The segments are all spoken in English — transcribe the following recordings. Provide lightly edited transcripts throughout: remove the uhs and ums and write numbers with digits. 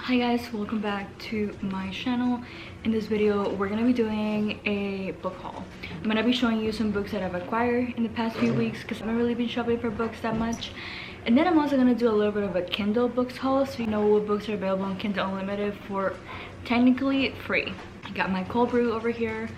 Hi guys, welcome back to my channel. In this video we're gonna be doing a book haul. I'm gonna be showing you some books that I've acquired in the past few weeks because I haven't really been shopping for books that much. And then I'm also gonna do a little bit of a Kindle books haul, so you know what books are available on Kindle Unlimited for technically free. I got my cold brew over here,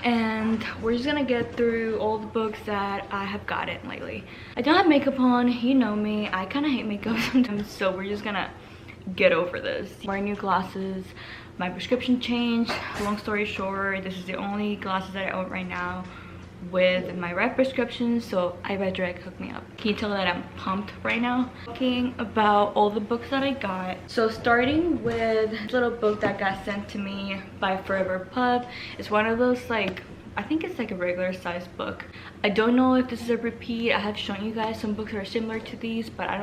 and we're just gonna get through all the books that I have gotten lately. I don't have makeup on, you know me, I kind of hate makeup sometimes, so we're just gonna get over this. Wearing new glasses, my prescription changed. Long story short, this is the only glasses that I own right now with my red prescription, so EyeBuyDirect hooked me up. Can you tell that I'm pumped right now? Talking about all the books that I got. So starting with this little book that got sent to me by Forever Pup. It's one of those, like, I think it's like a regular size book. I don't know if this is a repeat. I have shown you guys some books that are similar to these, but I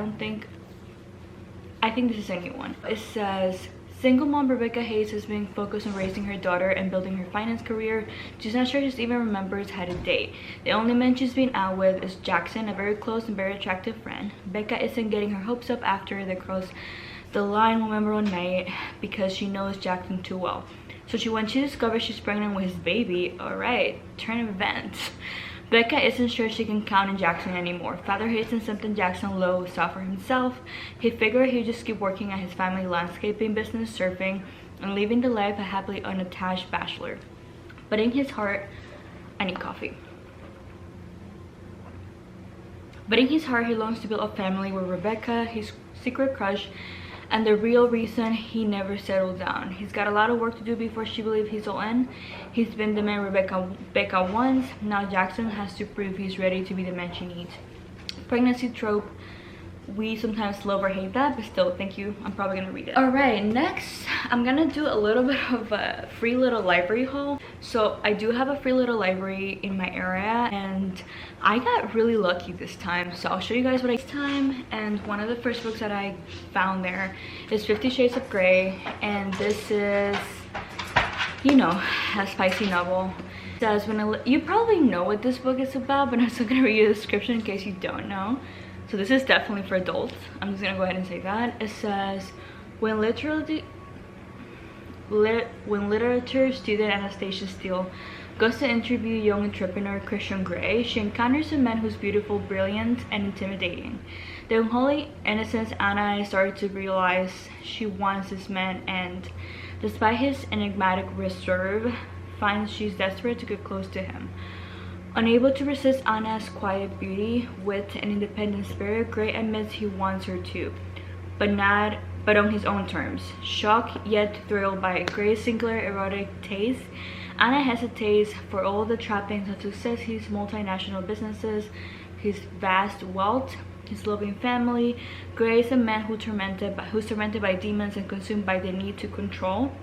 think this is a new one. It says, single mom Rebecca Hayes has been focused on raising her daughter and building her finance career. She's not sure she even remembers how to date. The only man she's been out with is Jackson, a very close and very attractive friend. Becca isn't getting her hopes up after they cross the line one memorable night because she knows Jackson too well. So when she discovers she's pregnant with his baby, alright, turn of events. Becca isn't sure she can count on Jackson anymore. Father isn't something Jackson Lowe saw for himself. He figured he'd just keep working at his family landscaping business, surfing, and living the life a happily unattached bachelor. But in his heart, I need coffee. But in his heart, he longs to build a family with Rebecca, his secret crush, and the real reason he never settled down. He's got a lot of work to do before she believes he's all in. He's been the man Rebecca wants. Now Jackson has to prove he's ready to be the man she needs. Pregnancy trope. We sometimes love or hate that, but still, thank you. I'm probably gonna read it. Alright, next I'm gonna do a little bit of a free little library haul. So I do have a free little library in my area, and I got really lucky this time. So I'll show you guys what I got this time. And one of the first books that I found there is 50 Shades of Grey, and this is, you know, a spicy novel. It says, you probably know what this book is about, but I'm still gonna read you the description in case you don't know. So this is definitely for adults. I'm just gonna go ahead and say that. It says, when literature student Anastasia Steele goes to interview young entrepreneur Christian Grey, she encounters a man who's beautiful, brilliant, and intimidating. The unholy innocence Anna started to realize she wants this man, and despite his enigmatic reserve, finds she's desperate to get close to him. Unable to resist Anna's quiet beauty, wit, and independent spirit, Grey admits he wants her too, but on his own terms. Shocked yet thrilled by Grey's singular erotic taste, Anna hesitates. For all the trappings of success, his multinational businesses, his vast wealth, his loving family, Grey is a man who's tormented by demons and consumed by the need to control.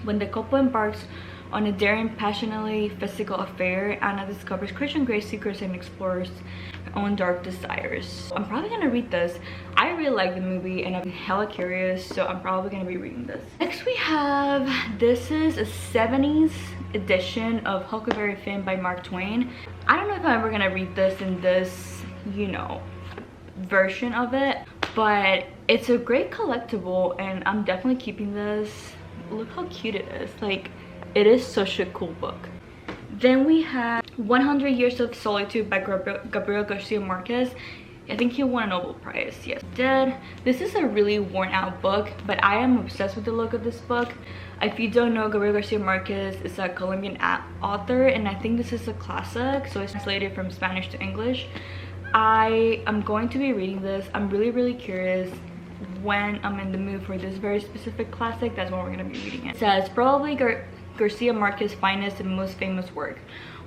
When the couple embarks on a daring, passionately physical affair, Anna discovers Christian Grey's secrets and explores her own dark desires. So I'm probably gonna read this. I really like the movie and I'm hella curious, so I'm probably gonna be reading this. Next we have, this is a 70s edition of Huckleberry Finn by Mark Twain. I don't know if I'm ever gonna read this in this, you know, version of it, but it's a great collectible and I'm definitely keeping this. Look how cute it is. Like, it is such a cool book. Then we have 100 Years of Solitude by Gabriel Garcia Marquez. I think he won a Nobel Prize. Yes, he did. This is a really worn out book, but I am obsessed with the look of this book. If you don't know, Gabriel Garcia Marquez is a Colombian author, and I think this is a classic, so it's translated from Spanish to English. I am going to be reading this. I'm really curious. When I'm in the mood for this very specific classic, that's when we're gonna be reading it. It says, probably Garcia Marquez's finest and most famous work.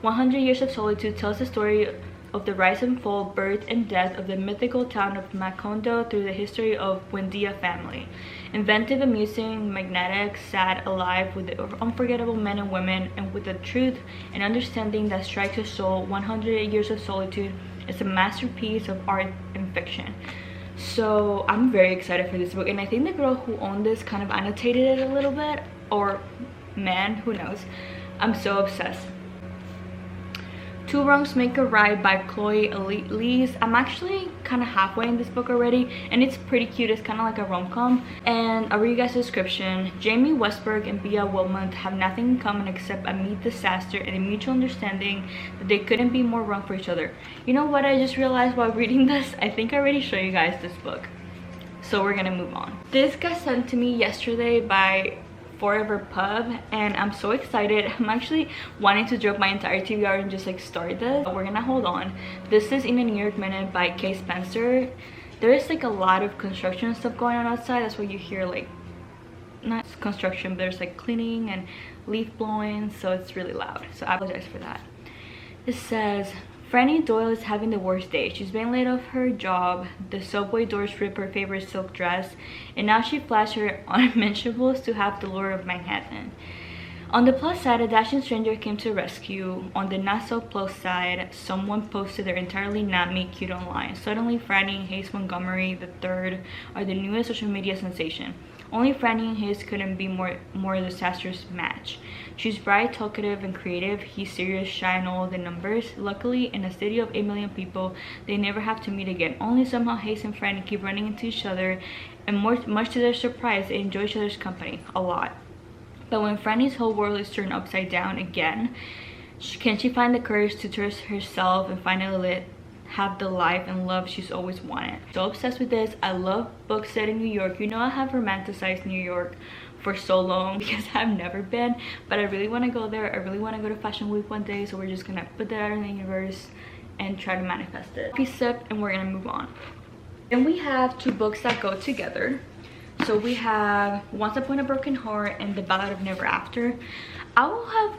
100 Years of Solitude tells the story of the rise and fall, birth and death of the mythical town of Macondo through the history of Buendia family. Inventive, amusing, magnetic, sad, alive with the unforgettable men and women, and with the truth and understanding that strikes the soul, 100 Years of Solitude is a masterpiece of art and fiction. So I'm very excited for this book, and I think the girl who owned this kind of annotated it a little bit, or man, who knows. I'm so obsessed. Two Wrongs Make a Right by Chloe Elise. I'm actually kind of halfway in this book already, and it's pretty cute. It's kind of like a rom-com. And I'll read you guys the description. Jamie Westberg and Bia Wilmot have nothing in common except a meat disaster and a mutual understanding that they couldn't be more wrong for each other. You know what I just realized while reading this? I think I already showed you guys this book. So we're gonna move on. This got sent to me yesterday by Forever Pub, and I'm so excited. I'm actually wanting to drop my entire TBR and just like start this. We're gonna hold on. This is In a New York Minute by Kay Spencer. There is like a lot of construction stuff going on outside. That's why you hear like, not construction, but there's like cleaning and leaf blowing, so it's really loud. So I apologize for that. It says, Franny Doyle is having the worst day. She's been laid off her job, the subway doors rip her favorite silk dress, and now she flashed her unmentionables to have the lure of Manhattan. On the plus side, a dashing stranger came to rescue. On the not so plus side, someone posted their entirely not me cute online. Suddenly, Franny and Hayes Montgomery III are the newest social media sensation. Only Franny and Hayes couldn't be more disastrous match. She's bright, talkative, and creative. He's serious, shy, and all the numbers. Luckily, in a city of 8 million people, they never have to meet again. Only somehow Hayes and Franny keep running into each other, and much to their surprise, they enjoy each other's company a lot. But when Franny's whole world is turned upside down again, can she find the courage to trust herself and finally have the life and love she's always wanted? So obsessed with this. I love books set in New York. You know, I have romanticized New York for so long because I've never been, but I really want to go there. I really want to go to Fashion Week one day, so we're just gonna put that out in the universe and try to manifest it. Peace up, and we're gonna move on. And we have two books that go together. So we have Once Upon a Broken Heart and The Ballad of Never After. I will have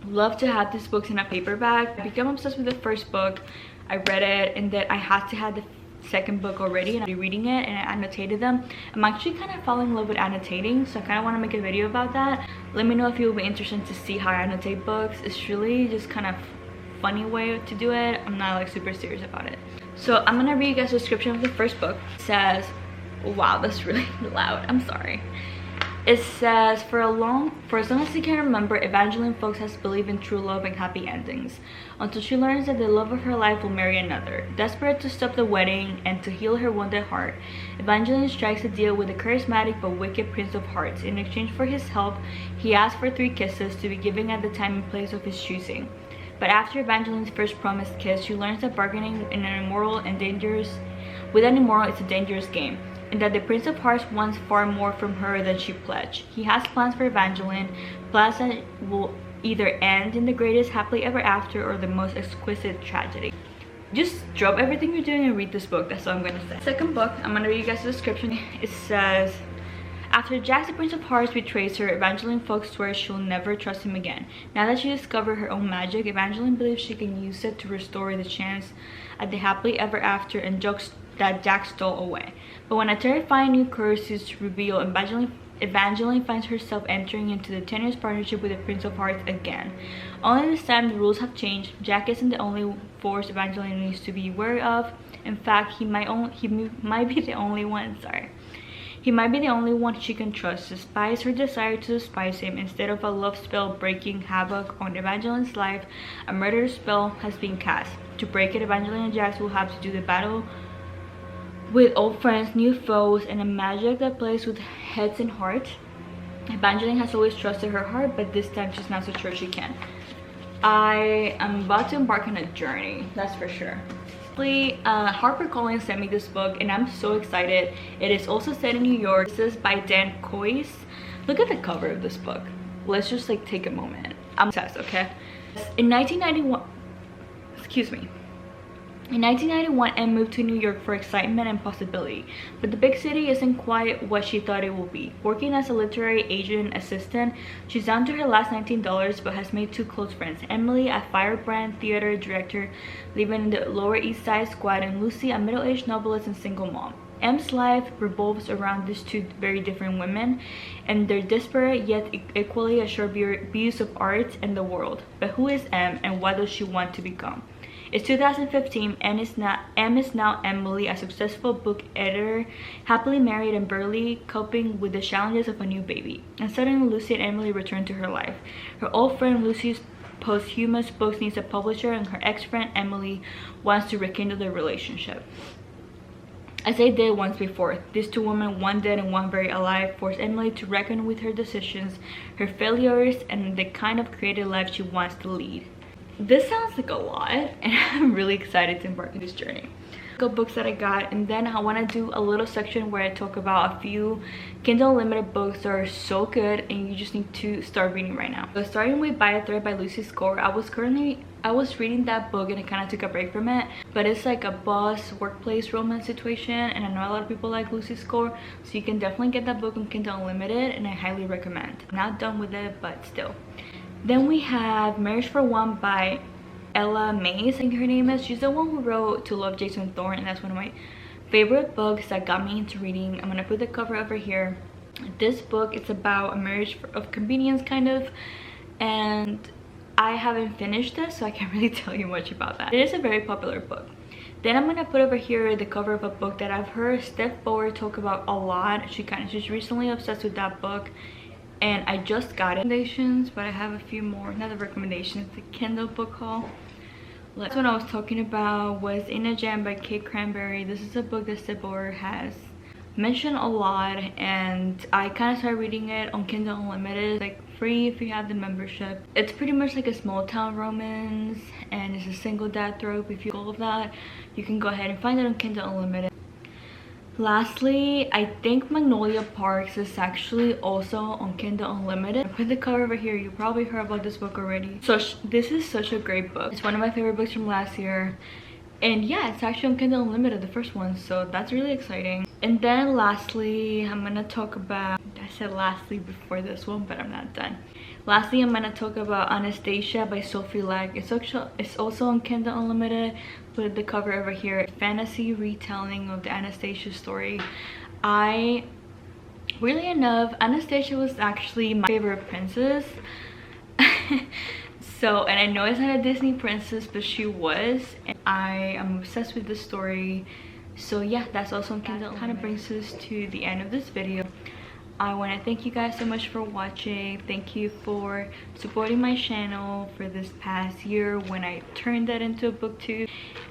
loved to have these books in a paperback. I became obsessed with the first book. I read it, and then I had to have the second book already, and I'll be reading it, and I annotated them. I'm actually kind of falling in love with annotating, so I kind of want to make a video about that. Let me know if you'll be interested to see how I annotate books. It's really just kind of funny way to do it. I'm not like super serious about it. So I'm gonna read you guys the description of the first book. It says, wow, that's really loud, I'm sorry. It says, for as long as he can remember, Evangeline Fox has believed in true love and happy endings, until she learns that the love of her life will marry another. Desperate to stop the wedding and to heal her wounded heart, Evangeline strikes a deal with the charismatic but wicked Prince of Hearts. In exchange for his help, he asks for 3 kisses to be given at the time and place of his choosing. But after Evangeline's first promised kiss, she learns that bargaining with an immoral is a dangerous game, and that the Prince of Hearts wants far more from her than she pledged. He has plans for Evangeline, plans that will either end in the greatest happily ever after or the most exquisite tragedy. Just drop everything you're doing and read this book. That's all I'm gonna say. Second book, I'm gonna read you guys the description. It says, after Jack the Prince of Hearts betrays her, Evangeline Fox swears she'll never trust him again. Now that she discovered her own magic, Evangeline believes she can use it to restore the chance at the happily ever after and that Jack stole away. But when a terrifying new curse is revealed, Evangeline finds herself entering into the tenuous partnership with the Prince of Hearts again. Only this time the rules have changed. Jack isn't the only force Evangeline needs to be wary of. In fact, he might be the only one. He might be the only one she can trust. Despite her desire to despise him, instead of a love spell breaking havoc on Evangeline's life, a murder spell has been cast. To break it, Evangeline and Jax will have to do the battle with old friends, new foes, and a magic that plays with heads and hearts. Evangeline has always trusted her heart, but this time she's not so sure she can. I am about to embark on a journey, that's for sure. HarperCollins sent me this book, and I'm so excited. It is also set in New York. This is by Dan Coyce. Look at the cover of this book. Let's just like take a moment. I'm obsessed, okay? In 1991, Anne moved to New York for excitement and possibility, but the big city isn't quite what she thought it would be. Working as a literary agent assistant, she's down to her last $19 but has made 2 close friends, Emily, a firebrand theater director living in the Lower East Side Squad, and Lucy, a middle-aged novelist and single mom. M's life revolves around these 2 very different women and their disparate yet equally assured views of art and the world. But who is M, and what does she want to become? It's 2015, and M is now Emily, a successful book editor, happily married and barely coping with the challenges of a new baby. And suddenly Lucy and Emily return to her life. Her old friend Lucy's posthumous books needs a publisher, and her ex-friend Emily wants to rekindle their relationship. As they did once before, these two women, one dead and one very alive, force Emily to reckon with her decisions, her failures, and the kind of creative life she wants to lead. This sounds like a lot, and I'm really excited to embark on this journey. Books that I got, and then I want to do a little section where I talk about a few Kindle Unlimited books that are so good and you just need to start reading right now. So starting with EyeBuyDirect by Lucy Score, I was reading that book and I kind of took a break from it, but it's like a boss workplace romance situation, and I know a lot of people like Lucy Score, so you can definitely get that book on Kindle Unlimited, and I highly recommend. I'm not done with it, but still. Then we have Marriage for One by Ella Mays, I think her name is. She's the one who wrote To Love Jason Thorne, and that's one of my favorite books that got me into reading. I'm gonna put the cover over here. This book, it's about a marriage of convenience kind of, and I haven't finished this, so I can't really tell you much about that. It is a very popular book. Then I'm gonna put over here the cover of a book that I've heard Steph Bauer talk about a lot. She's recently obsessed with that book, and I just got it. Recommendations, but I have a few more. Another recommendation, it's a Kindle book haul. That's what I was talking about, was In a Jam by Kate Cranberry. This is a book that Steph Bauer has mentioned a lot, and I kind of started reading it on Kindle Unlimited. It's like free if you have the membership. It's pretty much like a small town romance, and it's a single dad trope. If you all of that, you can go ahead and find it on Kindle Unlimited. Lastly, I think Magnolia Parks is actually also on Kindle Unlimited. I put the cover over here. You probably heard about this book already. So this is such a great book. It's one of my favorite books from last year. And yeah, it's actually on Kindle Unlimited, the first one. So that's really exciting. And then lastly, I'm gonna talk about, I said lastly before this one, but I'm not done. Lastly, I'm gonna talk about Anastasia by Sophie Legg. It's also on Kindle Unlimited. Put the cover over here. Fantasy retelling of the Anastasia story. Weirdly enough, Anastasia was actually my favorite princess. So, and I know it's not a Disney princess, but she was, and I am obsessed with the story. So yeah, that's also on Kindle. Kind of brings us to the end of this video. I want to thank you guys so much for watching. Thank you for supporting my channel for this past year when I turned that into a booktube.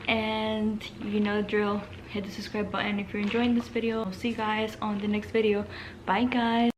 And you know the drill, hit the subscribe button if you're enjoying this video. I'll see you guys on the next video. Bye guys.